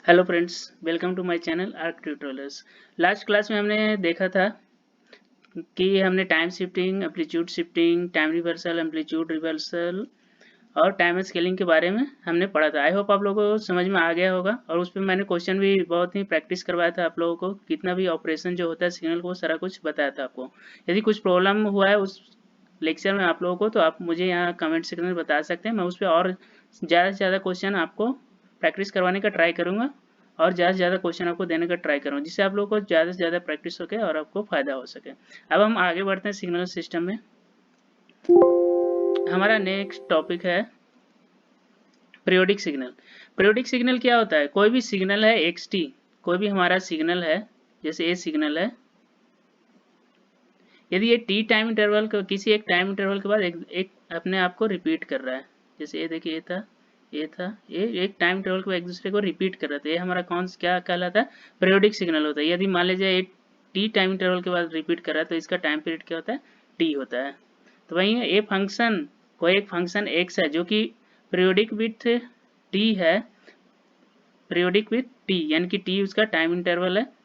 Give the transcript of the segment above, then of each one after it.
Hello friends, welcome to my channel arc tutorials. Last class में हमने देखा था कि हमने time shifting, amplitude shifting, time reversal, amplitude reversal और टाइम स्केलिंग के बारे में हमने पढ़ा था। आई होप आप लोगों को समझ में आ गया होगा और उस पर मैंने क्वेश्चन भी बहुत ही प्रैक्टिस करवाया था आप लोगों को। कितना भी ऑपरेशन जो होता है सिग्नल को, सारा कुछ बताया था आपको। यदि कुछ प्रॉब्लम हुआ है उस लेक्चर में आप लोगों को, तो आप मुझे यहाँ कमेंट सेक्शन में बता सकते हैं। मैं उस पर और ज़्यादा से ज़्यादा क्वेश्चन आपको प्रैक्टिस करवाने का ट्राई करूँगा और ज़्यादा से ज़्यादा क्वेश्चन आपको देने का ट्राई करूँगा, जिससे आप लोगों को ज़्यादा से ज़्यादा प्रैक्टिस हो सके और आपको फ़ायदा हो सके। अब हम आगे बढ़ते हैं सिग्नल सिस्टम में। हमारा नेक्स्ट टॉपिक है पीरियोडिक सिग्नल। पीरियोडिक सिग्नल क्या होता है? कोई भी सिग्नल है एक्स टी, कोई भी हमारा सिग्नल है, जैसे ये सिग्नल है, यदि ये टी टाइम इंटरवल किसी एक टाइम इंटरवल के बाद एक अपने आप को रिपीट कर रहा है, जैसे ये देखिए ये एक टाइम इंटरवल के बाद एक दूसरे को रिपीट कर रहा था, ये हमारा कौन क्या कहलाता है? पीरियोडिक सिग्नल होता है। यदि मान लीजिए ये टी टाइम इंटरवल के बाद रिपीट कर रहा है तो इसका टाइम पीरियड क्या होता है? टी होता है। तो वही है, ये फंक्शन, कोई एक फंक्शन एक्स है जो कि पीरियोडिक विथ टी है, पीरियोडिक विथ टी यानी कि टी उसका टाइम इंटरवल है,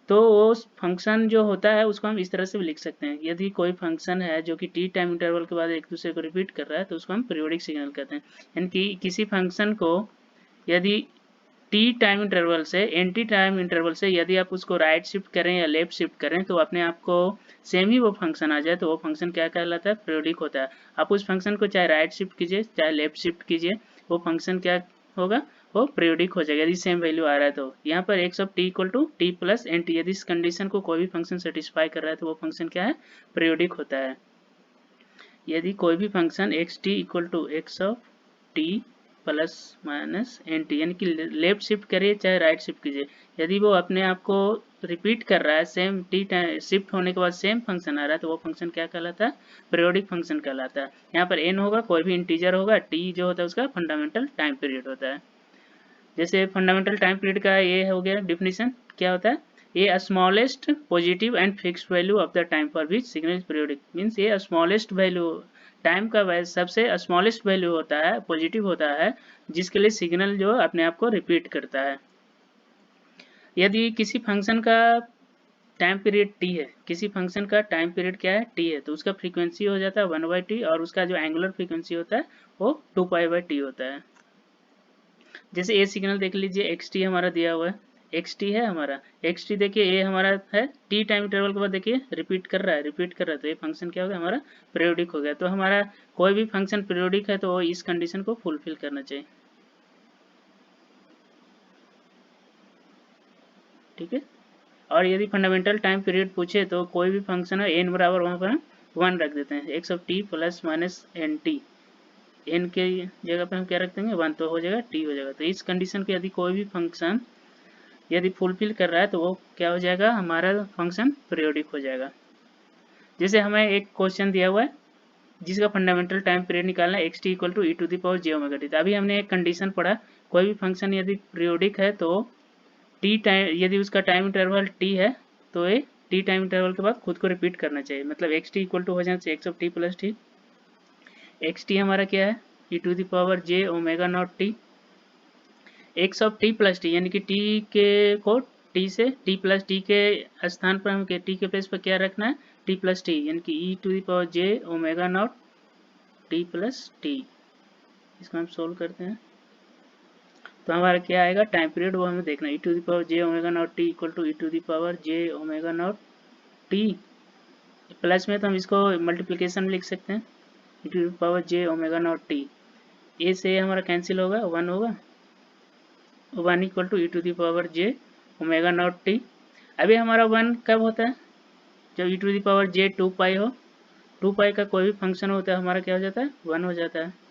तो वो फंक्शन जो होता है उसको हम इस तरह से भी लिख सकते हैं। यदि कोई फंक्शन है जो कि टी टाइम इंटरवल के बाद एक दूसरे को रिपीट कर रहा है तो उसको हम पीरियोडिक सिग्नल कहते हैं। यानी कि किसी फंक्शन को यदि टी टाइम इंटरवल से एन टी टाइम इंटरवल से यदि आप उसको राइट शिफ्ट करें या लेफ्ट शिफ्ट करें तो अपने आप को सेम ही वो फंक्शन आ जाए, तो वो फंक्शन क्या कहलाता है? पीरियोडिक होता है। आप उस फंक्शन को चाहे राइट शिफ्ट कीजिए चाहे लेफ्ट शिफ्ट कीजिए, वो फंक्शन क्या होगा? वो पीरियोडिक हो जाएगा यदि सेम वैल्यू आ रहा है। तो यहाँ पर x of t equal to t plus n t, यदि इस कंडीशन को कोई भी फंक्शन सेटिस्फाई कर रहा है तो वो फंक्शन क्या है? पीरियोडिक होता है। यदि कोई भी function x t equal to x of t plus minus n t, यानी कि लेफ्ट शिफ्ट करिए चाहे राइट शिफ्ट कीजिए, यदि वो अपने आप को रिपीट कर रहा है, सेम टी शिफ्ट होने के बाद सेम फंक्शन आ रहा है, तो वो फंक्शन क्या कहलाता है? पीरियोडिक फंक्शन कहलाता है। यहाँ पर एन होगा, कोई भी इंटीजर होगा, टी जो होता है उसका फंडामेंटल टाइम पीरियड होता है। जैसे फंडामेंटल टाइम पीरियड का ये हो गया डिफिनीशन, क्या होता है? ये smallest positive and fixed value of the time for which signal is periodic. Means ये स्मॉलेस्ट वैल्यू, टाइम का सबसे स्मॉलेस्ट वैल्यू होता है, पॉजिटिव होता है, जिसके लिए सिग्नल जो अपने आप को रिपीट करता है। यदि किसी फंक्शन का टाइम पीरियड टी है, किसी फंक्शन का टाइम पीरियड क्या है? टी है, तो उसका फ्रीक्वेंसी हो जाता है 1/t और उसका जो एंगुलर फ्रीक्वेंसी होता है वो 2π/t होता है। जैसे ये सिग्नल देख लीजिए, एक्स टी हमारा दिया हुआ है, एक्स टी है हमारा, एक्स टी देखिए ये हमारा है टी टाइम इंटरवल के बाद देखिए रिपीट कर रहा है, तो ये फंक्शन क्या हो गया? हमारा पीरियोडिक हो गया। तो हमारा कोई भी फंक्शन पीरियोडिक है तो वो इस कंडीशन को फुलफिल करना चाहिए। ठीक है। और यदि फंडामेंटल टाइम पीरियड पूछे तो कोई भी फंक्शन है एन बराबर वहाँ पर हम 1 रख देते हैं, x of t plus minus n t, n के जगह पे हम क्या रख देंगे? 1, तो हो जाएगा टी हो जाएगा। तो इस कंडीशन के यदि कोई भी फंक्शन यदि फुलफिल कर रहा है तो वो क्या हो जाएगा? हमारा फंक्शन पीरियोडिक हो जाएगा। जैसे हमें एक क्वेश्चन दिया हुआ है जिसका फंडामेंटल टाइम पीरियड निकालना है, x t equal to e to the power j omega t. अभी हमने एक कंडीशन पढ़ा, कोई भी फंक्शन यदि पीरियोडिक है तो टी टाइम, यदि उसका टाइम इंटरवल टी है तो ये टी टाइम इंटरवल के बाद खुद को रिपीट करना चाहिए। मतलब एक्स टी इक्वल टू हो जाना चाहिए x of t plus t, x t हमारा क्या है? E to the power j omega naught t, x of t plus t, यानी कि टी के को टी से टी प्लस टी के स्थान पर हम टी के प्लेस पर क्या रखना है? टी प्लस टी, यानी कि e to the power j omega naught t plus t. इसको हम सोल्व करते हैं तो हमारा क्या आएगा? टाइम पीरियड वो हमें देखना है, e to the power j omega naught t equal to e to the power j omega naught t, plus में तो हम इसको मल्टीप्लिकेशन में लिख सकते हैं, e to the power j omega naught t, a से हमारा कैंसिल होगा, 1 होगा, 1 equal to e to the power j omega naught t. अभी हमारा 1 कब होता है? जब ई टू दी पावर जे 2π हो, 2π का कोई भी फंक्शन होता है हमारा क्या हो जाता है? 1 हो जाता है।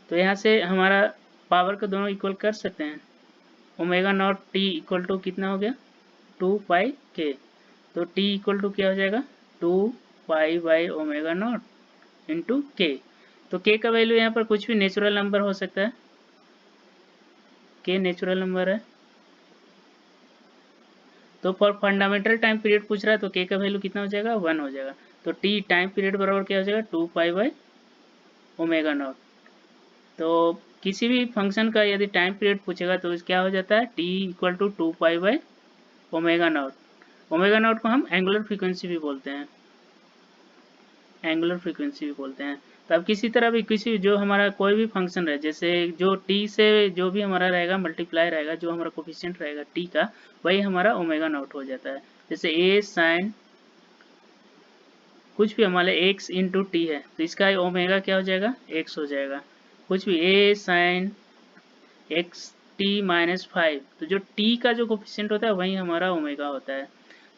तो यहाँ से हमारा पावर को दोनों इक्वल कर सकते हैं, omega naught t equal to कितना हो गया? 2π के, तो t इक्वल टू क्या हो जाएगा? 2π/ओमेगा नॉट इंटू के। तो k का वैल्यू यहाँ पर कुछ भी नेचुरल नंबर हो सकता है, k नेचुरल नंबर है। तो फॉर फंडामेंटल टाइम पीरियड पूछ रहा है तो k का वैल्यू कितना हो जाएगा? 1 हो जाएगा। तो t टाइम पीरियड बराबर क्या हो जाएगा? 2π/ओमेगा नॉट। तो किसी भी फंक्शन का यदि टाइम पीरियड पूछेगा तो क्या हो जाता है, t equal to 2 pi by omega naught. Omega naught को हम एंगुलर फ्रीक्वेंसी भी बोलते हैं, एंगुलर फ्रीक्वेंसी भी बोलते हैं। तो अब किसी तरह भी किसी जो हमारा कोई भी फंक्शन रहे, जैसे जो t से जो भी हमारा रहेगा मल्टीप्लाई रहेगा, जो हमारा कोफिशिएंट रहेगा t का, वही हमारा ओमेगा नॉट हो जाता है। जैसे a साइन कुछ भी हमारे x इंटू टी है तो इसका ओमेगा क्या हो जाएगा, x हो जाएगा। कुछ भी a sine x t minus 5, तो जो t का जो कोफिशिएंट होता है वही हमारा ओमेगा होता है।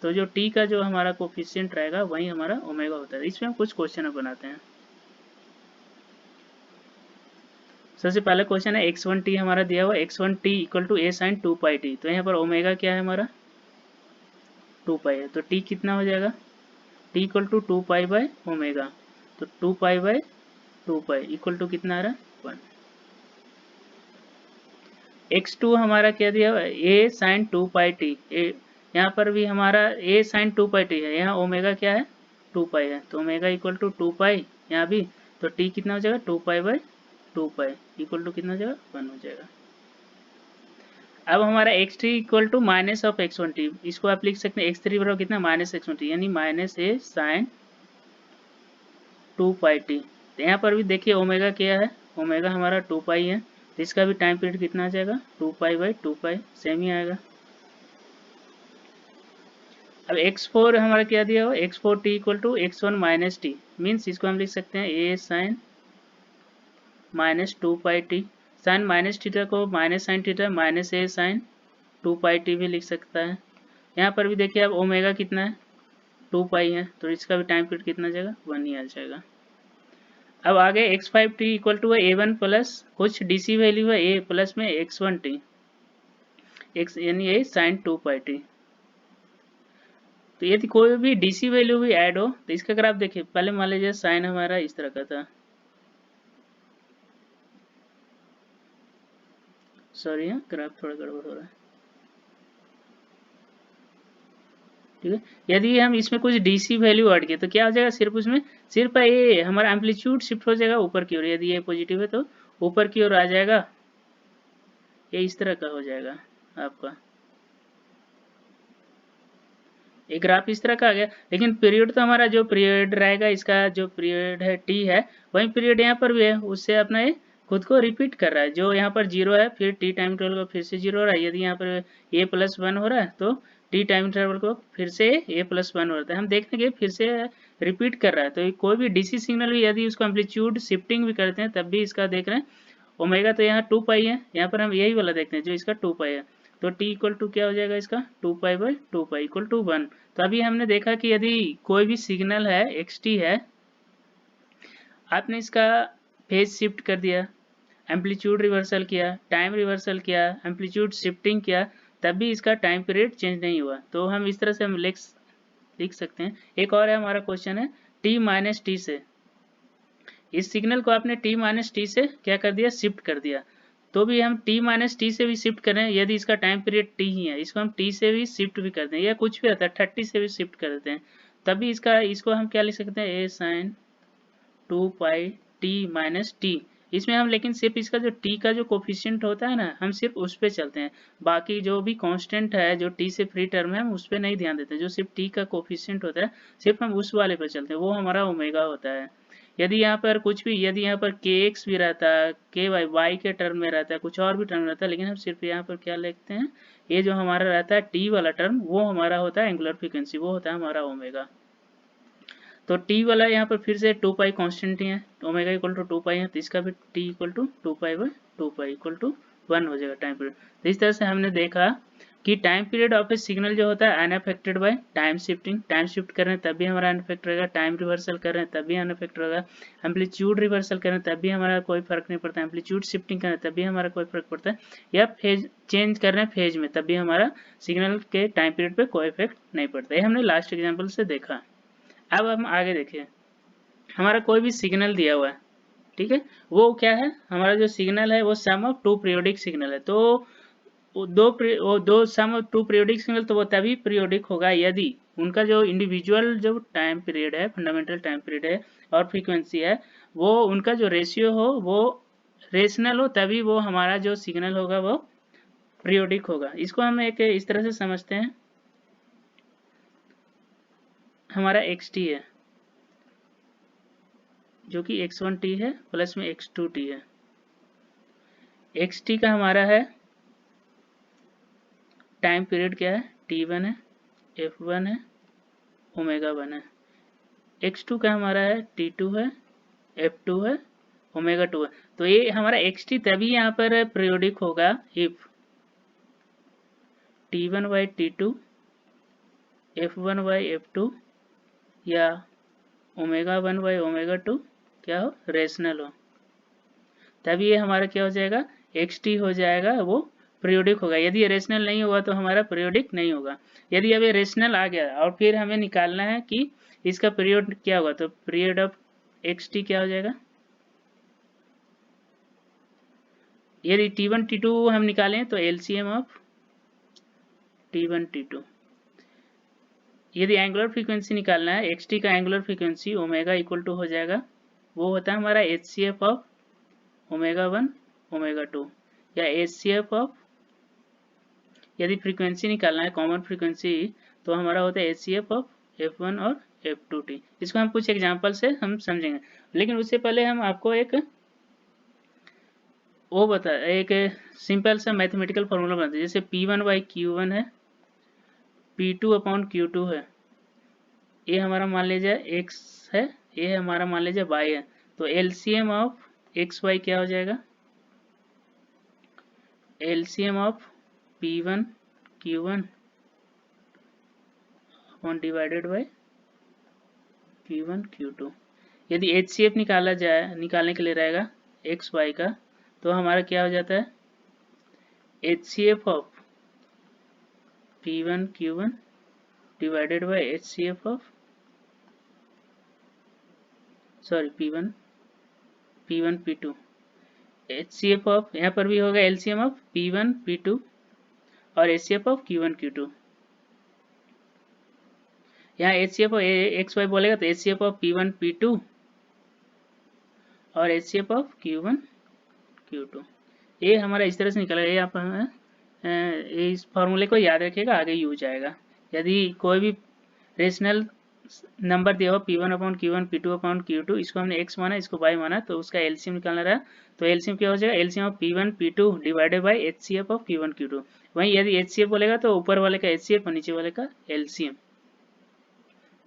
तो जो t का जो हमारा कोफिशिएंट रहेगा वही हमारा ओमेगा होता है। इसमें हम कुछ क्वेश्चन बनाते हैं। सबसे पहला क्वेश्चन है x1t हमारा दिया हुआ, x1t equal to a sine 2 pi t। तो यहाँ पर ओमेगा क्या है हमारा 2 पाई है, तो t कितना हो जाएगा, t equal to 2 pi by omega. तो 2 pi by 2 pi equal to कितना आ रहा है 1। x2 हमारा क्या दिया हुआ है, a साइन 2 पाई t। यहाँ पर भी हमारा a साइन 2 पाई t है, यहाँ ओमेगा क्या है 2 पाई है, तो ओमेगा इक्वल टू 2 पाई यहाँ भी। तो t कितना हो जाएगा 2 pi by 2 pi equal to कितना हो जाएगा 1 हो जाएगा। अब हमारा x3 equal to minus of x1t, इसको आप लिख सकते हैं x3 बराबर कितना माइनस x1t, यानी minus a sine 2 pi t। तो यहाँ पर भी देखिए ओमेगा क्या है, ओमेगा हमारा 2 पाई है, तो इसका भी टाइम पीरियड कितना आ जाएगा 2 पाई बाई 2 पाई, सेम ही आएगा। अब x4 हमारा क्या दिया हो, x4t equal to x1 minus t, means इसको हम लिख सकते हैं a sine minus 2 pi t। Sine minus theta को minus sine theta minus a sine 2 pi t भी लिख सकता है। यहाँ पर भी देखिए अब ओमेगा कितना है 2 पाई है, तो इसका भी टाइम पीरियड कितना आ जाएगा 1 ही आ जाएगा। अब आगे x5t equal to a1 plus कुछ डीसी वैल्यू है a प्लस में x1t, x यानी a साइन 2 पाई t। तो यदि कोई भी डीसी वैल्यू भी ऐड हो तो इसका अगर आप देखिए, पहले मान लीजिए साइन हमारा इस तरह का था, सॉरी है ग्राफ थोड़ा गड़बड़ हो रहा है, ठीक है। यदि हम इसमें कुछ डीसी वैल्यू ऐड किए तो क्या हो जाएगा, सिर्फ उसमें सिर्फ ये हमारा एम्पलीट्यूड शिफ्ट हो जाएगा ऊपर की ओर। यदि ये पॉजिटिव है तो ऊपर की ओर आ जाएगा, ये इस तरह का हो जाएगा आपका, एक ग्राफ इस तरह का आ गया। लेकिन पीरियड तो हमारा जो पीरियड रहेगा, इसका जो पीरियड है टी है, वही पीरियड यहाँ पर भी है, उससे अपना ये खुद को रिपीट कर रहा है। जो यहाँ पर 0 है फिर टी टाइम इंटरवल को फिर से 0 हो रहा है। यदि यहाँ पर a प्लस 1 हो रहा है तो टी टाइम इंटरवल को फिर से a प्लस 1 हो रहा है। हम देखते हैं कि फिर से रिपीट कर रहा है। तो कोई भी डीसी सिग्नल भी यदि उसको एम्पलीट्यूड शिफ्टिंग भी करते हैं तब भी इसका देख रहे हैं ओमेगा, तो यहाँ 2 पाई है, यहाँ पर हम यही वाला देखते हैं जो इसका 2 पाई है। तो t इक्वल टू क्या हो जाएगा इसका 2 pi by 2 pi equal to 1। तो अभी हमने देखा कि यदि कोई भी सिग्नल है xt है, आपने इसका फेज शिफ्ट कर दिया, एम्पलीट्यूड रिवर्सल किया, टाइम रिवर्सल किया, एम्पलीट्यूड शिफ्टिंग किया, तब भी इसका टाइम पीरियड चेंज नहीं हुआ। तो हम इस तरह से हम लिख सकते हैं। एक और है हमारा क्वेश्चन है t माइनस टी से, इस सिग्नल को आपने t माइनस टी से क्या कर दिया शिफ्ट कर दिया, तो भी हम t माइनस टी से भी शिफ्ट करें, यदि इसका टाइम पीरियड t ही है, इसको हम t से भी शिफ्ट भी करते हैं, या कुछ भी रहता है 30 से भी शिफ्ट कर देते हैं, तभी इसको हम क्या लिख सकते हैं a sine 2 pi t minus t. इसमें हम लेकिन सिर्फ इसका जो t का जो कोफिशिएंट होता है ना, हम सिर्फ उस पर चलते हैं, बाकी जो भी कांस्टेंट है जो t से फ्री टर्म है हम उस पर नहीं ध्यान देते। जो सिर्फ t का कोफिशिएंट होता है सिर्फ हम उस वाले पर चलते हैं, वो हमारा ओमेगा होता है। यदि यहाँ पर कुछ भी, यदि यहाँ पर kx भी रहता है, ky y के टर्म में रहता है, कुछ और भी टर्म रहता है, लेकिन हम सिर्फ यहाँ पर क्या लिखते हैं, ये जो हमारा रहता है t वाला टर्म वो हमारा होता है एंगुलर फ्रीक्वेंसी, वो होता है हमारा ओमेगा। तो t वाला यहाँ पर फिर से 2 पाई कॉन्स्टेंट ही है, ओमेगा इक्वल टू 2 पाई है, तो इसका भी t equal to 2 pi by 2 pi equal to 1 हो जाएगा टाइम पीरियड। तो इस तरह से हमने देखा कि time period of A signal जो होता है unaffected by time shifting, time shift कर रहे हैं तब भी हमारा अनअफेक्ट रहेगा, टाइम रिवर्सल कर रहे हैं तब भी अनअफेक्ट रहेगा, एम्पलीट्यूड रिवर्सल कर रहे हैं तब भी हमारा कोई फर्क नहीं पड़ता, एम्पलीट्यूड शिफ्टिंग कर रहे हैं तब भी हमारा कोई फर्क पड़ता है, या फेज चेंज कर रहे हैं फेज में तब भी हमारा सिग्नल के टाइम पीरियड पे कोई इफेक्ट नहीं पड़ता। ये हमने लास्ट एग्जाम्पल से देखा। अब हम आगे देखिए, हमारा कोई भी सिग्नल दिया हुआ है, ठीक है, वो क्या है, हमारा जो सिग्नल है वो सम ऑफ 2 पीरियोडिक सिग्नल है। तो वो दो सम ऑफ 2 पीरियोडिक सिग्नल तो वो तभी पीरियोडिक होगा यदि उनका जो इंडिविजुअल जो टाइम पीरियड है, फंडामेंटल टाइम पीरियड है और फ्रीक्वेंसी है, वो उनका जो रेशियो हो वो रेशनल हो तभी वो हमारा जो सिग्नल होगा वो पीरियोडिक होगा। इसको हम एक इस तरह से समझते हैं, हमारा xt है जो कि x1t है प्लस में x2t है। xt का हमारा है टाइम पीरियड क्या है, t1 है, f1 है, ω1 है। x2 का हमारा है t2 है, f2 है, ω2 है। तो ये हमारा xt तभी यहाँ पर पीरियोडिक होगा if t1 by t2, f1 by f2 या ω1 बाई ω2 क्या हो, रेशनल हो, तभी ये हमारा क्या हो जाएगा, xt हो जाएगा, वो पीरियोडिक होगा। यदि ये रेशनल नहीं होगा तो हमारा पीरियोडिक नहीं होगा। यदि अब ये रेशनल आ गया और फिर हमें निकालना है कि इसका पीरियड क्या होगा, तो पीरियड ऑफ xt क्या हो जाएगा, यदि t1 t2 हम निकालें तो एलसीएम ऑफ t1 t2। यदि एंगुलर फ्रीक्वेंसी निकालना है, xt का angular frequency omega equal to हो जाएगा, वो होता है हमारा HCF ऑफ ω1 ω2 या HCF ऑफ, यदि फ्रीक्वेंसी निकालना है कॉमन फ्रीक्वेंसी तो हमारा होता है HCF ऑफ f1 और f2t। इसको हम कुछ एग्जांपल से हम समझेंगे, लेकिन उससे पहले हम आपको एक एक सिंपल सा मैथमेटिकल फॉर्मूला बनाते हैं। जैसे P1 बाई Q1 है, P2 अपॉन Q2 है, ये हमारा मान लीजिए x है, ये हमारा मान लीजिए y है। तो एलसीएम ऑफ एक्स वाई क्या हो जाएगा, LCM of P1 Q1 upon divided by P1 Q2। यदि HCF निकाला जाए, निकालने के लिए रहेगा एक्स वाई का, तो हमारा क्या हो जाता है, HCF of P1 Q1 divided by HCF of P1 P2। HCF of यहाँ पर भी होगा एलसीएम ऑफ P1 P2 और HCF ऑफ Q1 Q2। यहाँ HCF ऑफ एक्स वाई बोलेगा तो HCF ऑफ P1 P2 और HCF ऑफ Q1 Q2। ये हमारा इस तरह से निकलेगा। ये आप इस फॉर्मूले को याद रखिएगा, आगे यूज आएगा। यदि कोई भी रेशनल नंबर दिया हो P1 upon Q1 P2 upon Q2, इसको हमने x माना, इसको y माना, तो उसका एलसीएम निकालना रहा, तो एलसीएम क्या हो जाएगा, LCM of P1 P2 divided by HCF of P1 Q2। वहीं यदि HCF बोलेगा तो ऊपर वाले का HCF और नीचे वाले का एलसीएम,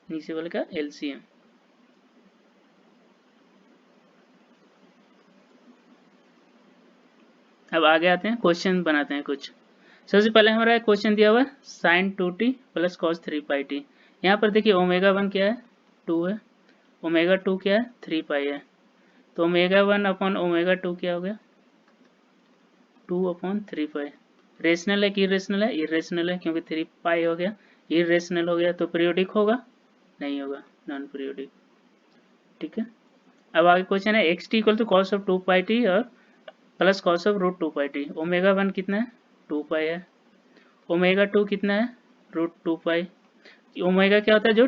नीचे वाले का एलसीएम। अब आगे आते हैं, क्वेश्चन बनाते हैं कुछ। सबसे पहले हमारा क्वेश्चन दिया हुआ है sin 2t plus cos 3πt। यहाँ पर देखिए ω1 क्या है, 2 है, ω2 क्या है, 3π है। तो ω1 अपॉन ω2 क्या हो गया, 2 अपॉन 3π। रेशनल है कि इरेशनल है, इरेशनल है, क्योंकि 3π हो गया, इरेशनल हो गया, तो पीरियोडिक होगा, नहीं होगा, नॉन पीरियोडिक। ठीक है। अब आगे क्वेश्चन है xt equal to cos of 2πt और plus cos of root 2πt। ω1 कितना है, 2π है, ω2 कितना है, रूट 2π। ओमेगा क्या होता है, जो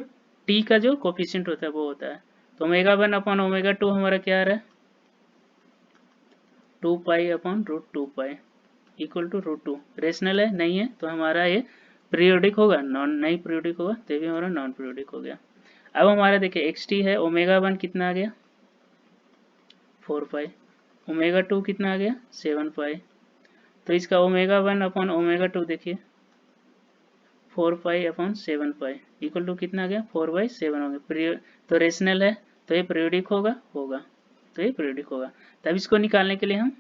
t का जो कोफिशिएंट होता है वो होता है। तो ω1 अपॉन ω2 हमारा क्या आ रहा है, 2π upon root 2π equal to root 2। Rational है, नहीं है, तो हमारा ये पीरियोडिक होगा, नॉन नहीं पीरियोडिक होगा, तो भी हमारा नॉन पीरियोडिक हो गया। अब हमारा देखिए xt है, ω1 कितना आ गया, 4π, ω2 कितना आ गया, 7π। तो इसका ω1 अपॉन ω2 देखिए 4π अपॉन 7π इक्वल टू कितना आ गया, 4/7 हो गया। तो रेशनल है, तो ये पीरियोडिक होगा, तो ये पीरियोडिक होगा। तब इसको निकालने के लिए हम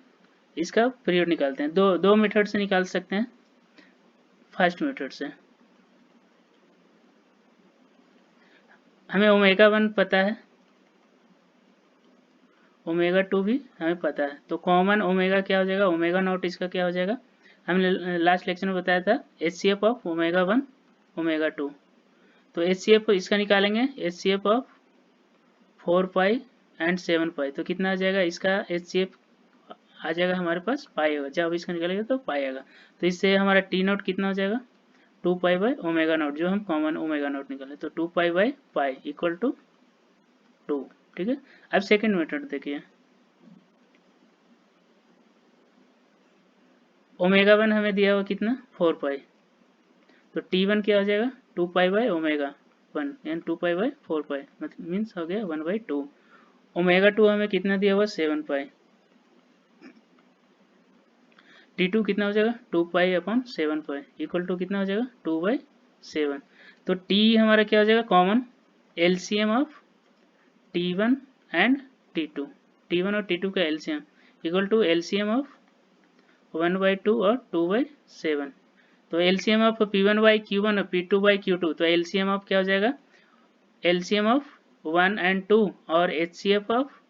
इसका पीरियड निकालते हैं। दो मेथड से निकाल सकते हैं। फर्स्ट मेथड से हमें ω1 पता है, ω2 भी हमें पता है, तो कॉमन ओमेगा क्या हो जाएगा, ω0 इसका क्या हो जाएगा, हमने लास्ट लेक्चर में बताया था HCF ऑफ ω1 ω2। तो HCF इसका निकालेंगे, HCF ऑफ 4π एंड 7π, तो कितना आ जाएगा, इसका HCF आ जाएगा हमारे पास पाई होगा। जब इसका निकालेगा तो पाई आएगा, तो इससे हमारा T0 कितना हो जाएगा, 2π/ω0, जो हम कॉमन ω0 निकाले, तो 2π/π इक्वल टू 2। ठीक है। अब सेकेंड मेथड देखिए, ओमेगा 1 हमें दिया हुआ कितना 4 पाई, तो T1 क्या हो जाएगा 2 पाई बाई ओमेगा 1 यानी 2 पाई बाई 4 पाई, मतलब मीन्स हो गया 1 बाई 2। ओमेगा 2 हमें कितना दिया हुआ 7 पाई, T2 कितना हो जाएगा 2 pi upon 7 pi equal to कितना हो जाएगा 2 बाई 7। तो T हमारा क्या हो जाएगा common LCM of T1 and T2, T1 और T2 का LCM equal to LCM of 1 by 2 और 2 बाई 7। तो LCM of P1 by Q1 और P2 बाई Q2, तो LCM ऑफ क्या हो जाएगा LCM ऑफ 1 एंड 2 और HCF ऑफ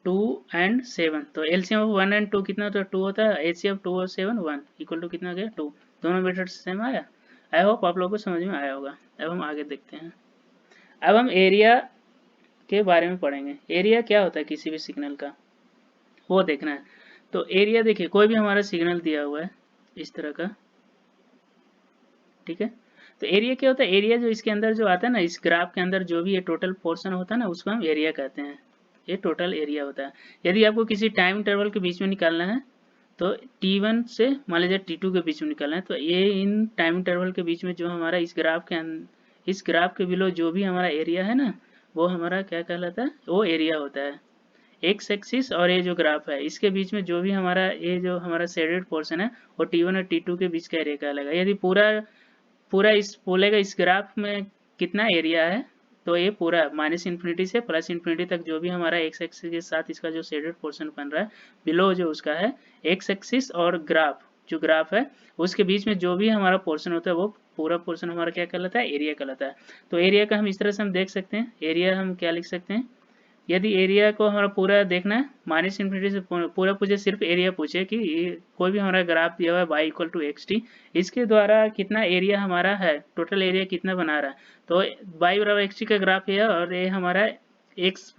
2 एंड 7। तो LCM ऑफ 1 एंड 2 कितना होता है 2 होता है, HCF 2 और 7 1 इक्वल टू कितना हो गया 2। दोनों मेथड सेम आया। आई होप आप लोगों को समझ में आया होगा। अब हम आगे देखते हैं। अब हम एरिया के बारे में पढ़ेंगे। एरिया क्या होता है किसी भी सिग्नल का, वो देखना है। तो एरिया देखिए, कोई भी हमारा सिग्नल दिया हुआ है इस तरह का, ठीक है। तो एरिया क्या होता है, एरिया जो इसके अंदर जो आता है ना, इस ग्राफ के अंदर जो भी ये टोटल पोर्शन होता है ना, उसको हम एरिया कहते हैं। ये टोटल एरिया होता है। यदि आपको किसी टाइम इंटरवल के बीच में निकालना है, तो T1 से मान लीजिए T2 के बीच में निकालना है, तो ये इन टाइम इंटरवल के बीच में जो हमारा इस ग्राफ के बिलो जो भी हमारा एरिया है ना, वो हमारा क्या कहलाता है, वो एरिया होता है। एक्स एक्सिस और ये जो ग्राफ है इसके बीच में जो भी हमारा ये जो हमारा शेडेड पोर्शन है, वो T1 और T2 के बीच का एरिया कहलाएगा। यदि पूरा पूरा इस बोलेगा इस ग्राफ में कितना एरिया है, तो ये पूरा माइनस इन्फिनिटी से प्लस इन्फिनिटी तक जो भी हमारा एक्स एक्सिस के साथ इसका जो शेडेड पोर्शन बन रहा है, बिलो जो उसका है एक्स एक्सिस और ग्राफ जो ग्राफ है उसके बीच में जो भी हमारा पोर्शन होता है, वो पूरा पोर्शन हमारा क्या कहलाता है, एरिया कहलाता है। तो एरिया का हम इस तरह से हम देख सकते हैं। एरिया हम क्या लिख सकते हैं, यदि एरिया को हमारा पूरा देखना है माइनस इन्फिनिटी से पूरा पूछे, सिर्फ एरिया पूछे कि कोई भी हमारा ग्राफ दिया हुआ है y equal to x t, इसके द्वारा कितना एरिया हमारा है, टोटल एरिया कितना बना रहा है, तो y बराबर एक्स टी का ग्राफ है और ये हमारा एक्स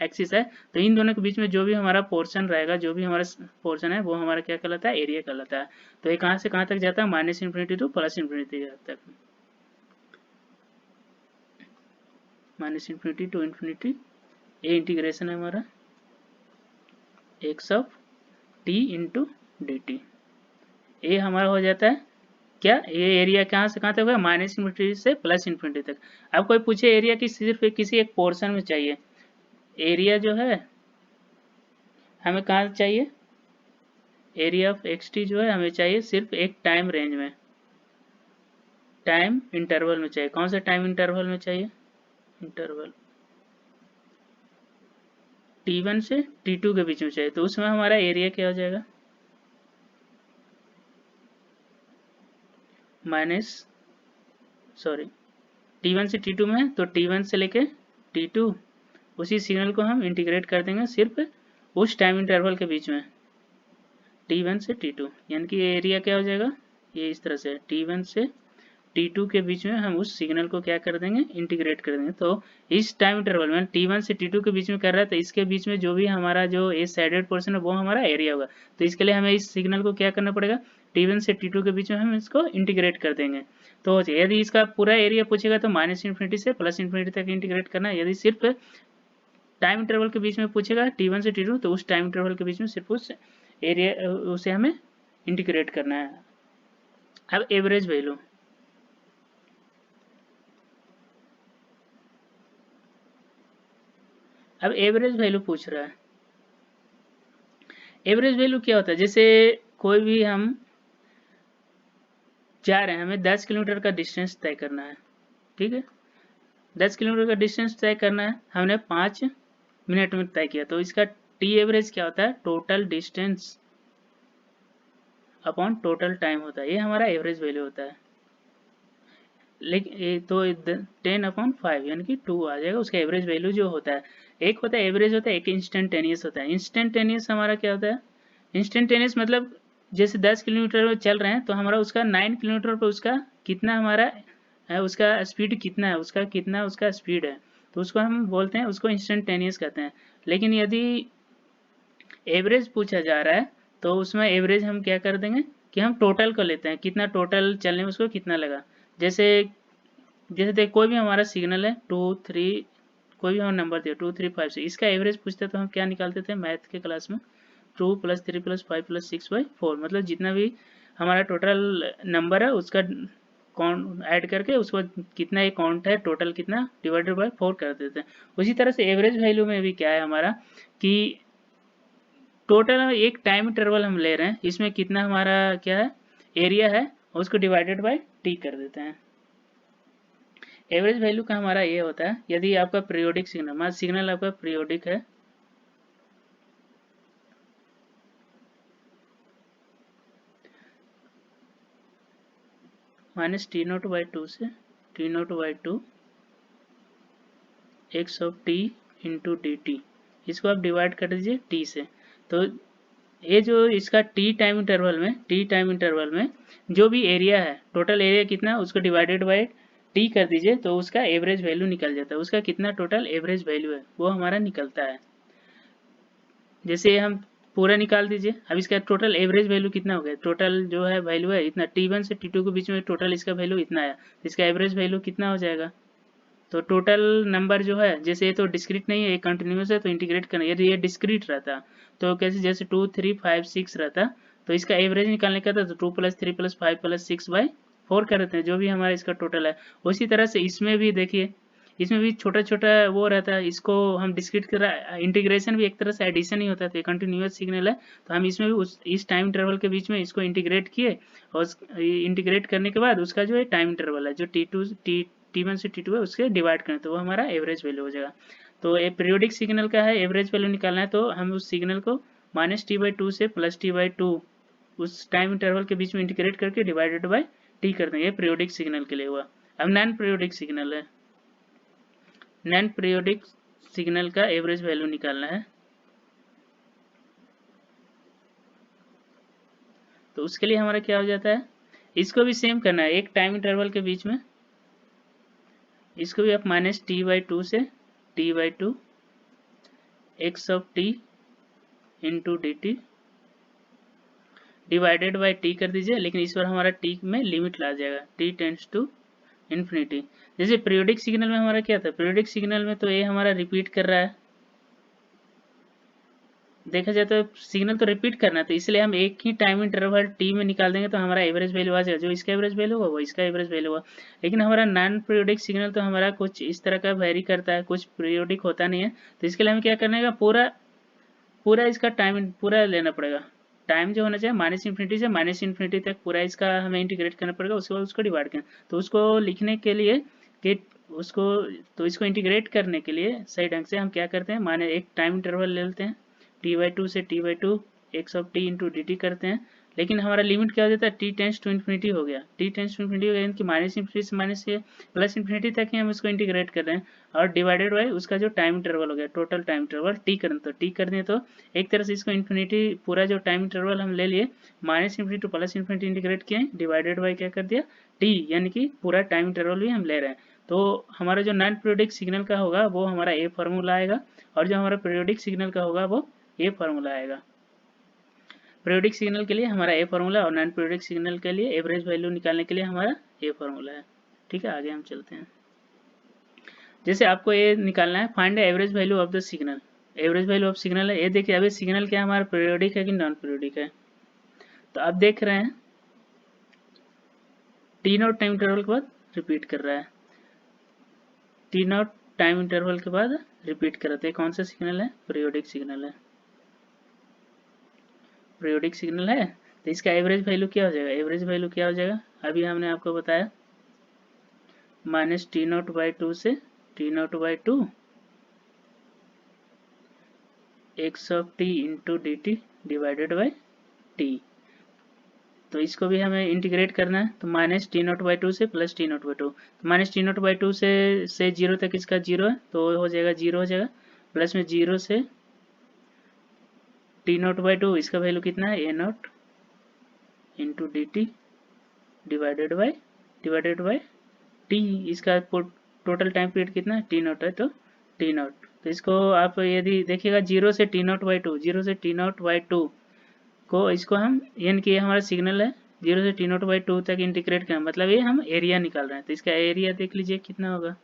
एक्सिस है। तो इन दोनों के बीच में जो भी हमारा पोर्शन रहेगा, जो भी हमारा पोर्शन है, वो हमारा क्या कहलाता है, एरिया कहलाता है। तो ये कहाँ से कहाँ तक जाता है, minus infinity two plus infinity तक, माइनस इन्फिनिटी टू इन्फिनिटी। ये इंटीग्रेशन है हमारा x of T into D T. ये हमारा हो जाता है क्या, ये एरिया कहाँ से कहाँ तक होगा, माइनस इन्फिनिटी से प्लस इन्फिनिटी तक। अब कोई पूछे एरिया की सिर्फ किसी एक पोर्शन में चाहिए, एरिया जो है हमें कहाँ चाहिए, एरिया ऑफ एक्स टी जो है हमें चाहिए सिर्फ एक टाइम रेंज में, टाइम इंटरवल में चाहिए। कौन सा टाइम इंटरवल में चाहिए, इंटरवल T1 से T2 के बीच में चाहिए। तो उसमें हमारा एरिया क्या हो जाएगा, माइनस सॉरी T1 से T2 में, तो T1 से लेके T2 उसी सिग्नल को हम इंटीग्रेट कर देंगे सिर्फ उस टाइम इंटरवल के बीच में, T1 से T2, यानी कि एरिया क्या हो जाएगा, ये इस तरह से T1 से T2 के बीच में हम उस सिग्नल को क्या कर देंगे, इंटीग्रेट कर देंगे। तो इस टाइम इंटरवल में T1 से T2 के बीच में कर रहा है, तो इसके बीच में जो भी हमारा जो ये शेडेड पोर्शन है वो हमारा एरिया होगा। तो इसके लिए हमें इस सिग्नल को क्या करना पड़ेगा, T1 से T2 के बीच में हम इसको इंटीग्रेट कर देंगे। तो यदि इसका पूरा एरिया पूछेगा तो माइनस इन्फिनिटी से प्लस इन्फिनिटी तक इंटीग्रेट करना है। यदि सिर्फ टाइम इंटरवल के बीच में पूछेगा T1 से T2, तो उस टाइम इंटरवल के बीच में सिर्फ उस एरिया उसे हमें इंटीग्रेट करना है। अब एवरेज वैल्यू, अब एवरेज वैल्यू पूछ रहा है। एवरेज वैल्यू क्या होता है, जैसे कोई भी हम जा रहे हैं, हमें 10 किलोमीटर का डिस्टेंस तय करना है, ठीक है। 10 किलोमीटर का डिस्टेंस तय करना है, हमने 5 मिनट में तय किया। तो इसका टी एवरेज क्या होता है, total distance upon total time होता है। ये हमारा एवरेज वैल्यू होता है। लेकिन तो 10/5 यानी कि 2 आ जाएगा उसका एवरेज वैल्यू जो होता है। एक होता है एवरेज होता है, एक इंस्टेंटेनियस होता है। इंस्टेंटेनियस हमारा क्या होता है, इंस्टेंटेनियस मतलब जैसे 10 किलोमीटर में चल रहे हैं, तो हमारा उसका 9 किलोमीटर पर उसका कितना हमारा है, उसका स्पीड कितना है, उसका स्पीड है, तो उसको हम बोलते हैं, उसको इंस्टेंटेनियस कहते हैं। लेकिन यदि एवरेज पूछा जा रहा है, तो उसमें एवरेज हम क्या कर देंगे कि हम टोटल को लेते हैं, कितना टोटल चलने में उसको कितना लगा। जैसे जैसे देख कोई भी हमारा सिग्नल है 2 3, कोई भी हमारा नंबर दिया 2 3 5 6, इसका एवरेज पूछते तो हम क्या निकालते थे मैथ के क्लास में, 2 + 3 + 5 + 6/4, मतलब जितना भी हमारा टोटल नंबर है उसका काउंट ऐड करके उसको कितना ये काउंट है टोटल कितना डिवाइडेड बाय 4 कर देते हैं। उसी तरह से एवरेज वैल्यू में भी क्या है हमारा कि टोटल एक टाइम इंटरवल हम ले रहे हैं, इसमें कितना हमारा क्या है एरिया है, उसको डिवाइडेड बाय टी कर देते हैं। एवरेज वैल्यू का हमारा ये होता है, यदि आपका पीरियोडिक सिग्नल, मान सिग्नल आपका पीरियोडिक है, -T0/2 से T0/2 x of t into D T, इसको आप डिवाइड कर दीजिए t से। तो ये जो इसका t टाइम इंटरवल में जो भी एरिया है, टोटल एरिया कितना उसको डिवाइडेड बाय t कर दीजिए, तो उसका एवरेज वैल्यू निकल जाता है। उसका कितना टोटल एवरेज वैल्यू है वो हमारा निकलता है। जैसे हम पूरा निकाल दीजिए, अब इसका टोटल एवरेज वैल्यू कितना हो गया, टोटल जो है वैल्यू है इतना, T1 से T2 के बीच में टोटल इसका वैल्यू इतना है, इसका एवरेज वैल्यू कितना हो जाएगा। तो टोटल नंबर जो है, जैसे ये तो डिस्क्रीट नहीं है, ये कंटिन्यूस है, तो इंटीग्रेट करना, यदि ये डिस्क्रीट रहता तो कैसे, जैसे 2 3 5 6 रहता तो इसका एवरेज निकालने का था तो 2 + 3 + 5 + 6/4 कर देते हैं, जो भी हमारा इसका टोटल है। उसी तरह से इसमें भी देखिए, इसमें भी छोटा छोटा वो रहता है, इसको हम डिस्क्रीट कर, इंटीग्रेशन भी एक तरह से एडिशन ही होता है, तो कंटिन्यूस सिग्नल है, तो हम इसमें भी इस टाइम इंटरवल के बीच में इसको इंटीग्रेट किए, और इंटीग्रेट करने के बाद उसका जो है टाइम इंटरवल है जो T1 से T2 है उसके डिवाइड करें तो वो हमारा एवरेज वैल्यू हो जाएगा। तो ये पीरियोडिक सिग्नल का है, एवरेज वैल्यू निकालना है तो हम उस सिग्नल को -T/2 से +T/2 उस टाइम इंटरवल के बीच में इंटीग्रेट करके डिवाइडेड बाय टी कर देंगे। पीरियोडिक सिग्नल के लिए हुआ। अब नॉन पीरियोडिक सिग्नल है, नॉन पीरियोडिक सिग्नल का एवरेज वैल्यू निकालना है, तो उसके लिए हमारा क्या हो जाता है, इसको भी सेम करना है, एक टाइम इंटरवल के बीच में इसको भी आप -T/2 से T/2 x of t into D T divided by t कर दीजिए, लेकिन इस बार हमारा t में लिमिट ला जाएगा, t टेंड्स टू इन्फिनिटी। जैसे पीरियोडिक सिग्नल में हमारा क्या था, पीरियोडिक सिग्नल में तो ये हमारा रिपीट कर रहा है, देखा जाए तो सिग्नल तो रिपीट करना है, तो इसलिए हम एक ही टाइम इंटरवल t में निकाल देंगे तो हमारा एवरेज वैल्यू आ जाएगा, जो इसका एवरेज वैल्यू होगा वो इसका एवरेज वैल्यू होगा। लेकिन हमारा नॉन पीरियोडिक सिग्नल तो हमारा कुछ इस तरह का वेरी करता है, कुछ पीरियोडिक होता नहीं है, तो इसके लिए हमें क्या करना है, पूरा पूरा इसका टाइम पूरा लेना पड़ेगा, टाइम जो होना चाहिए -∞ से -∞ तक पूरा इसका हमें इंटीग्रेट करना पड़ेगा, उसके बाद उसको डिवाइड करना। तो उसको लिखने के लिए कि उसको, तो इसको इंटीग्रेट करने के लिए सही ढंग से हम क्या करते हैं, माने एक टाइम इंटरवल ले लेते हैं, T/2 से T/2 x of t into D T करते हैं, लेकिन हमारा लिमिट क्या हो जाता है, t टेंस टू इन्फिनिटी हो गया, t टेंस टू इन्फिनिटी हो गया, यानी कि -∞ से माइनस से +∞ तक ही हम इसको इंटीग्रेट कर रहे हैं, और डिवाइडेड बाय उसका जो टाइम इंटरवल हो गया, टोटल टाइम इंटरवल t करें तो t कर दें, तो एक तरह से इसको इन्फिनिटी पूरा जो टाइम इंटरवल हम ले लिए -∞ टू +∞ इंटीग्रेट किए, डिवाइडेड बाय क्या कर दिया t, यानी कि पूरा टाइम इंटरवल भी हम ले रहे हैं। तो हमारा जो नॉन पीरियोडिक सिग्नल का होगा वो हमारा ए फॉर्मूला आएगा, और जो हमारा पीरियोडिक सिग्नल का होगा वो ये फार्मूला आएगा। पीरियोडिक सिग्नल के लिए हमारा ए फार्मूला, और नॉन पीरियोडिक सिग्नल के लिए एवरेज वैल्यू निकालने के लिए हमारा ए फार्मूला है। ठीक है, आगे हम चलते हैं। जैसे आपको ये निकालना है, find the average value of the signal, average value of signal है, ये देखिए अभी सिग्नल क्या हमारा पीरियोडिक है कि नॉन पीरियोडिक है, तो आप देख रहे हैं T0 टाइम इंटरवल के बाद रिपीट कर रहा है, T0 टाइम इंटरवल के बाद रिपीट कर रहे हैं, कौन सा सिग्नल है, पीरियोडिक सिग्नल है, पीरियोडिक सिग्नल है, तो इसका एवरेज वैल्यू क्या हो जाएगा, एवरेज वैल्यू क्या हो जाएगा, अभी हमने आपको बताया -T0/2 से T0/2 x of t into D T divided by t, तो इसको भी हमें इंटीग्रेट करना है, तो -T0/2 से +T0/2, तो -T0/2 से 0 तक इसका 0 है, तो हो जाएगा 0 हो जाएगा, प्लस में 0 से T0/2 इसका वैल्यू कितना है, A0 into D T divided by t, इसका टोटल टाइम पीरियड कितना है, T0 है, तो T0, तो इसको आप यदि देखिएगा 0 से T0/2, 0 से T0/2 को इसको हम, यानी कि ये हमारा सिग्नल है, 0 से T0/2 तक इंटीग्रेट करें, मतलब ये हम एरिया निकाल रहे हैं, तो इसका एरिया देख लीजिए कितना होगा,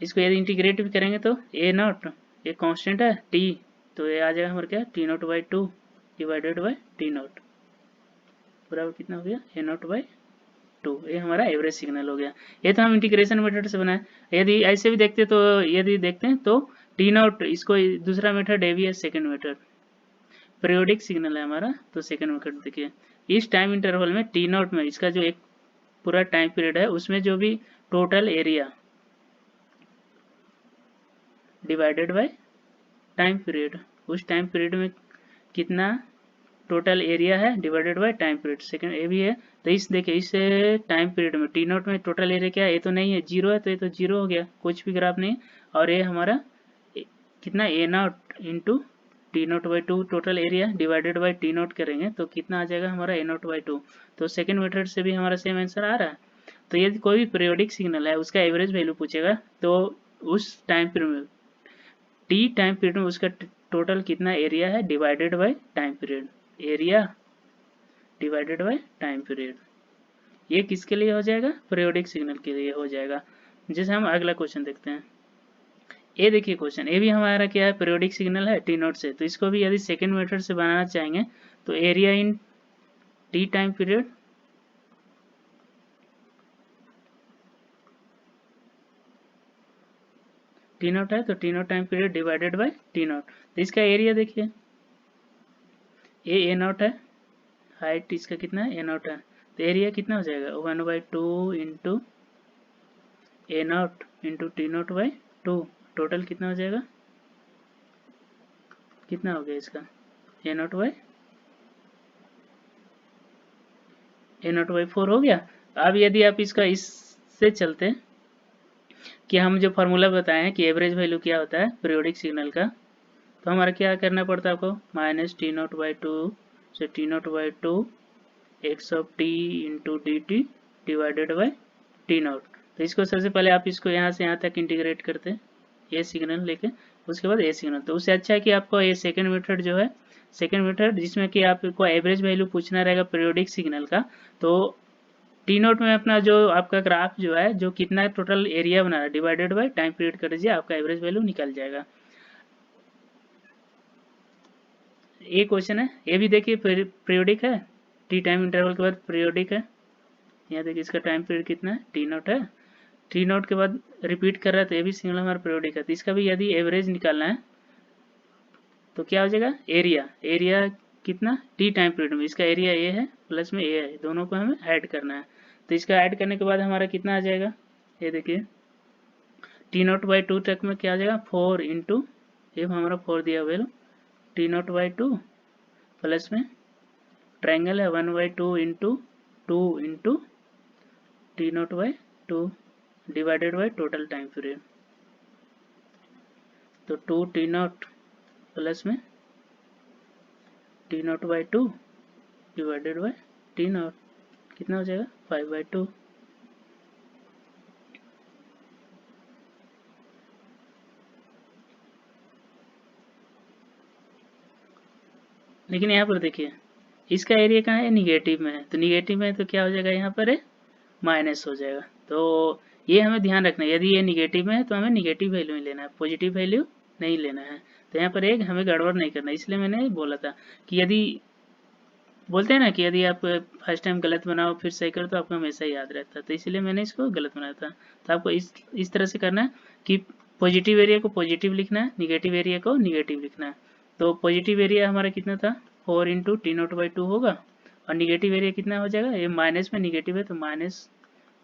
इसको यदि इंटीग्रेट भी करेंगे तो A0 ये कांस्टेंट है, t तो ये आ जाएगा हमारा क्या, T naught by 2 divided by t note बराबर कितना हो गया, ए नोट बाई 2। ये हमारा एवरेज सिग्नल हो गया। ये तो हम इंटीग्रेशन मेथड से बनाए। यदि ऐसे भी देखते तो यदि देखते हैं तो टी नोट, इसको दूसरा मेथड ए भी है, सेकेंड मेथड पीरियोडिक सिग्नल है हमारा, तो सेकेंड मेथड देखिए इस टाइम इंटरवल में टी नोट में इसका जो एक पूरा टाइम पीरियड है उसमें जो भी total area divided by time period, उस टाइम पीरियड में कितना टोटल एरिया है divided by time period, second ए भी है। तो इस देखिए इस टाइम पीरियड में टी नोट में टोटल एरिया क्या है, ये तो नहीं है, जीरो है, तो ये तो जीरो हो गया, कुछ भी ग्राफ नहीं। और ये हमारा कितना a naught into t naught by 2 total area divided by t naught करेंगे तो कितना आ जाएगा हमारा ए नोट बाई 2। तो सेकंड मेथड से भी हमारा सेम आंसर आ रहा है। तो यदि कोई भी पीरियोडिक सिग्नल है उसका एवरेज वैल्यू पूछेगा तो उस टाइम पीरियड में टी टाइम पीरियड में उसका टोटल कितना एरिया है divided by time period, area divided by time period. ये किसके लिए हो जाएगा, पीरियोडिक सिग्नल के लिए हो जाएगा। जैसे हम अगला क्वेश्चन देखते हैं, ये देखिए क्वेश्चन, ये भी हमारा क्या है, पीरियोडिक सिग्नल है टी नोट से। तो इसको भी यदि सेकेंड मेथड से बनाना चाहेंगे तो area in T time period T note है तो T note time period divided by T note. तो इसका एरिया देखिए ए नोट है, हाइट इसका कितना है ए नोट है, तो एरिया कितना हो जाएगा 1/2 into A note into t naught by 2, total कितना हो जाएगा, कितना हो गया इसका ए नोट बाई 4 हो गया। अब यदि आप इसका इससे चलते हैं कि हम जो फार्मूला बताए हैं कि एवरेज वैल्यू क्या होता है पीरियोडिक सिग्नल का, तो हमारा क्या करना पड़ता है आपको, माइनस टी नोट बाई 2 से T naught by 2 x of T into D T divided by t note. तो इसको सबसे पहले आप इसको यहाँ से यहाँ तक इंटीग्रेट करते हैं ए सिग्नल लेके, उसके बाद ए सिग्नल। तो उससे अच्छा है कि आपको ये सेकेंड मेथड जो है, सेकेंड मेथड जिसमें कि आपको एवरेज वैल्यू पूछना रहेगा पीरियोडिक सिग्नल का, तो टी नोट में अपना जो आपका ग्राफ जो है जो कितना टोटल एरिया बना रहा है डिवाइडेड बाय टाइम पीरियड कर दीजिए, आपका एवरेज वैल्यू निकल जाएगा। ये क्वेश्चन है, ये भी देखिए पीरियोडिक है, टी टाइम इंटरवल के बाद पीरियोडिक है। यहाँ देखिए इसका टाइम पीरियड कितना है, टी नोट है, टी नोट के बाद रिपीट कर रहा है, तो ये भी सिग्नल हमारा पीरियोडिक है। तो इसका भी यदि एवरेज निकालना है तो क्या हो जाएगा, एरिया, एरिया कितना टी टाइम पीरियड में, इसका एरिया ए है प्लस में ए है, दोनों को हमें ऐड करना है। तो इसका ऐड करने के बाद हमारा कितना आ जाएगा, ये देखिए टी नोट बाई 2 तक में क्या आ जाएगा 4 इंटू, ये हमारा 4 दिया value, T naught by 2 plus में ट्रायंगल है 1/2 into 2 into t naught by 2 divided by total time period. तो 2 टी नोट प्लस में T naught by 2 divided by t note कितना हो जाएगा 5/2। लेकिन यहाँ पर देखिए इसका एरिया कहाँ है, निगेटिव में है, तो निगेटिव में है तो क्या हो जाएगा यहाँ पर है माइनस हो जाएगा। तो ये हमें ध्यान रखना है, यदि ये निगेटिव में है तो हमें निगेटिव वैल्यू ही लेना है, पॉजिटिव वैल्यू नहीं लेना है। तो यहाँ पर एक हमें गड़बड़ नहीं करना, इसलिए मैंने बोला था कि यदि बोलते हैं ना कि यदि आप फर्स्ट टाइम गलत बनाओ फिर सही करो तो आपको हमेशा याद रहता है, तो इसलिए मैंने इसको गलत बनाया था। तो आपको इस तरह से करना है कि पॉजिटिव एरिया को पॉजिटिव लिखना है, निगेटिव एरिया को निगेटिव लिखना है। तो पॉजिटिव एरिया हमारा कितना था 4 इंटू टी नोट बाई 2 होगा, और निगेटिव एरिया कितना हो जाएगा, ये माइनस में निगेटिव है तो minus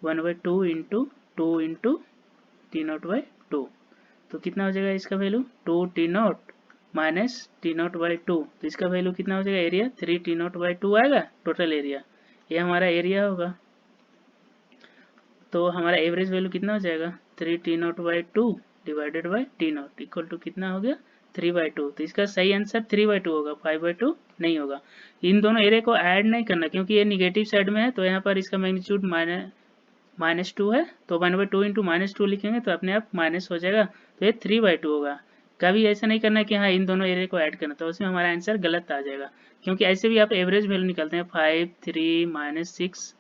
1/2 into 2 into t naught by 2। तो कितना हो जाएगा इसका value 2 T note minus T naught by 2, तो इसका वैल्यू कितना हो जाएगा एरिया 3 टी नोट बाई 2 आएगा टोटल एरिया, ये हमारा एरिया होगा। तो हमारा एवरेज वैल्यू कितना हो जाएगा 3 t naught by 2 divided by t naught equal to कितना हो गया 3/2। तो इसका सही आंसर 3/2 होगा, 5/2 नहीं होगा। इन दोनों एरिया को ऐड नहीं करना क्योंकि ये निगेटिव साइड में है, तो यहाँ पर इसका मैग्नीट्यूड -2 है, तो 1/2 इंटू -2 लिखेंगे तो अपने आप माइनस हो जाएगा, तो ये 3/2 होगा। कभी ऐसा नहीं करना कि हाँ इन दोनों एरिया को ऐड करना, तो उसमें हमारा आंसर गलत आ जाएगा, क्योंकि ऐसे भी आप एवरेज वैल्यू निकालते हैं 5 3 -6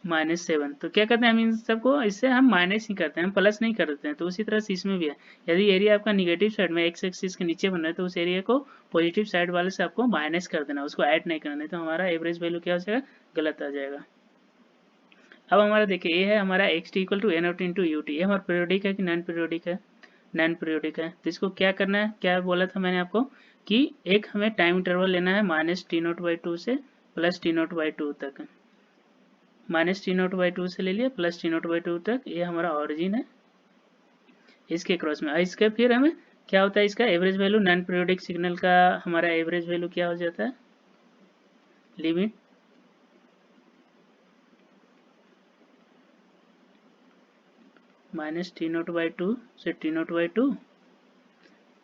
-7। तो क्या करते हैं हम इन सबको, इससे हम माइनस ही करते हैं, हम प्लस नहीं करते हैं। तो उसी तरह से इसमें भी है, यदि एरिया आपका निगेटिव साइड में एक्स एक्सिस के नीचे बन रहा है तो उस एरिया को पॉजिटिव साइड वाले से आपको माइनस कर देना, उसको ऐड नहीं करना, नहीं तो हमारा एवरेज वैल्यू क्या हो जाएगा, गलत आ जाएगा। अब हमारा देखिए ये है हमारा x t equal to n out into u t, ये हमारा पीरियोडिक है कि नॉन पीरियोडिक है, नॉन पीरियोडिक है। तो इसको क्या करना है, क्या बोला था मैंने आपको कि एक हमें टाइम इंटरवल लेना है -T0/2 से +T0/2 तक, -T0/2 से ले लिया +T0/2 तक, ये हमारा ऑरिजिन है इसके क्रॉस में। इसके फिर हमें क्या होता है, इसका average value non periodic signal का हमारा एवरेज वैल्यू क्या हो जाता है, लिमिट -T0/2 से T0/2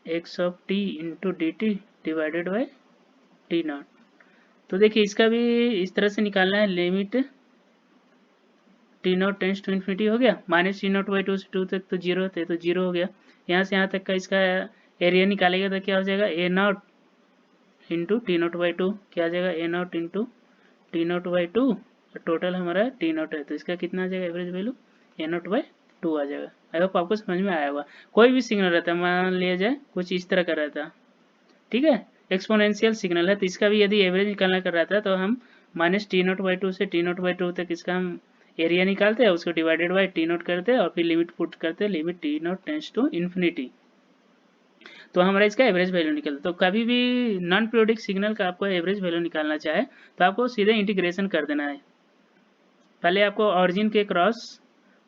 x of t into D T divided by T0। तो देखिए इसका भी इस तरह से निकालना है, limit T0 tense to infinity हो गया, -T0/2 से 2 तक तो 0 थे तो 0 हो गया, यहाँ से यहाँ तक का इसका एरिया निकालेगा तो क्या हो जाएगा, A0 इंटू T0/2, क्या आ जाएगा A0 इंटू T0/2, टोटल हमारा T0 है तो इसका कितना आ जाएगा एवरेज वैल्यू, A0/2 आ जाएगा। आई होप आपको समझ में आया होगा। कोई भी सिग्नल रहता है, मान लिया जाए कुछ इस तरह का रहता, ठीक है, एक्सपोनेंशियल सिग्नल है तो इसका भी यदि एवरेज निकालना कर रहा था तो हम -T0/2 से T0/2 तक इसका हम एरिया निकालते हैं, उसको डिवाइडेड बाई T0 करते हैं और फिर लिमिट पुट करते हैं, limit T0 tense to infinity, तो हमारा इसका एवरेज वैल्यू निकलता है। तो कभी भी नॉन पीरियोडिक सिग्नल का आपको एवरेज वैल्यू निकालना चाहे तो आपको सीधे इंटीग्रेशन कर देना है। पहले आपको ऑरिजिन के क्रॉस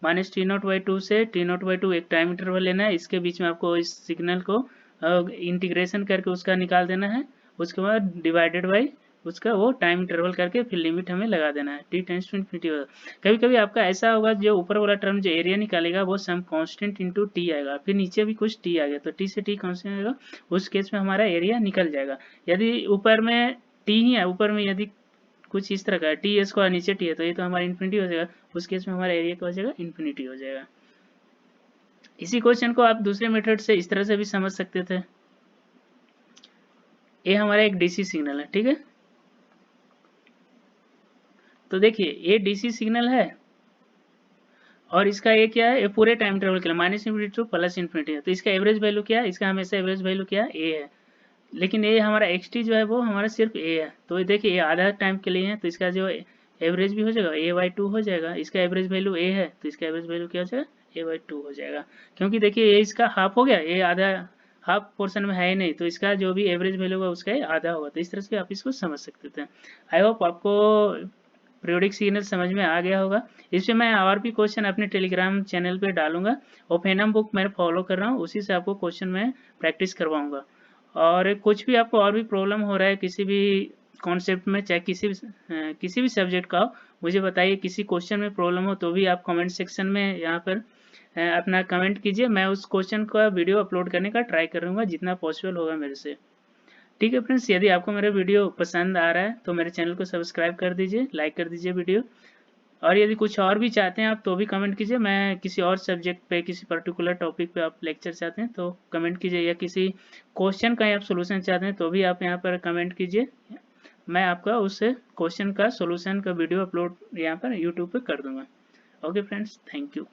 -T0/2 से T0/2 एक टाइम इंटरवल लेना है, इसके बीच में आपको इस सिग्नल को इंटीग्रेशन करके उसका निकाल देना है, उसके बाद डिवाइडेड बाई उसका वो टाइम इंटरवल करके फिर लिमिट हमें लगा देना है, t टेंस टू इन्फिनिटी होगा। कभी कभी आपका ऐसा होगा जो ऊपर वाला टर्म जो एरिया निकालेगा वो सम कांस्टेंट इंटू टी आएगा, फिर नीचे भी कुछ टी आ गया तो टी से टी कांस्टेंट आएगा, उस केस में हमारा एरिया निकल जाएगा। यदि ऊपर में टी ही है, ऊपर में यदि कुछ इस तरह का है टी स्क्वायर नीचे टी है तो ये तो हमारा इन्फिनिटी हो जाएगा, उस केस में हमारा एरिया क्या हो जाएगा, इन्फिनिटी हो जाएगा। इसी क्वेश्चन को आप दूसरे मेथड से इस तरह से भी समझ सकते थे। ये हमारा एक डीसी सिग्नल है, ठीक है, तो देखिए ये डीसी सिग्नल है और इसका ये क्या है, ये पूरे टाइम इंटरवल के लिए -इन्फिनिटी टू +इन्फिनिटी है, तो इसका एवरेज वैल्यू क्या है, इसका हमेशा एवरेज वैल्यू क्या है, ए है, लेकिन ये हमारा xt जो है वो हमारा सिर्फ ए है, तो ये देखिए ये आधा टाइम के लिए है तो इसका जो एवरेज भी हो जाएगा a/2 हो जाएगा, इसका एवरेज वैल्यू ए है तो इसका एवरेज वैल्यू क्या हो जाएगा, a/2 हो जाएगा, क्योंकि देखिए ये इसका हाफ हो गया, ये आधा हाफ पोर्शन में है ही नहीं तो इसका जो भी एवरेज वैल्यू होगा उसका आधा होगा, तो इस तरह से आप इसको समझ सकते थे। आई होप आपको पीरियोडिक सिग्नल समझ में आ गया होगा। इस पर मैं और भी क्वेश्चन अपने टेलीग्राम चैनल पे डालूंगा, ओपेनम बुक मैं फॉलो कर रहा हूँ, उसी से आपको क्वेश्चन में प्रैक्टिस करवाऊंगा। और कुछ भी आपको और भी प्रॉब्लम हो रहा है किसी भी कॉन्सेप्ट में, चाहे किसी भी सब्जेक्ट का हो, मुझे बताइए, किसी क्वेश्चन में प्रॉब्लम हो तो भी आप कमेंट सेक्शन में यहाँ पर अपना कमेंट कीजिए, मैं उस क्वेश्चन का वीडियो अपलोड करने का ट्राई करूँगा जितना पॉसिबल होगा मेरे से। ठीक है फ्रेंड्स, यदि आपको मेरा वीडियो पसंद आ रहा है तो मेरे चैनल को सब्सक्राइब कर दीजिए, लाइक कर दीजिए वीडियो, और यदि कुछ और भी चाहते हैं आप तो भी कमेंट कीजिए, मैं किसी और सब्जेक्ट पे, किसी पर्टिकुलर टॉपिक पे आप लेक्चर चाहते हैं तो कमेंट कीजिए, या किसी क्वेश्चन का आप सोल्यूशन चाहते हैं तो भी आप यहाँ पर कमेंट कीजिए, मैं आपका उस क्वेश्चन का सोल्यूशन का वीडियो अपलोड यहाँ पर यूट्यूब पे कर दूंगा। Okay friends, thank you.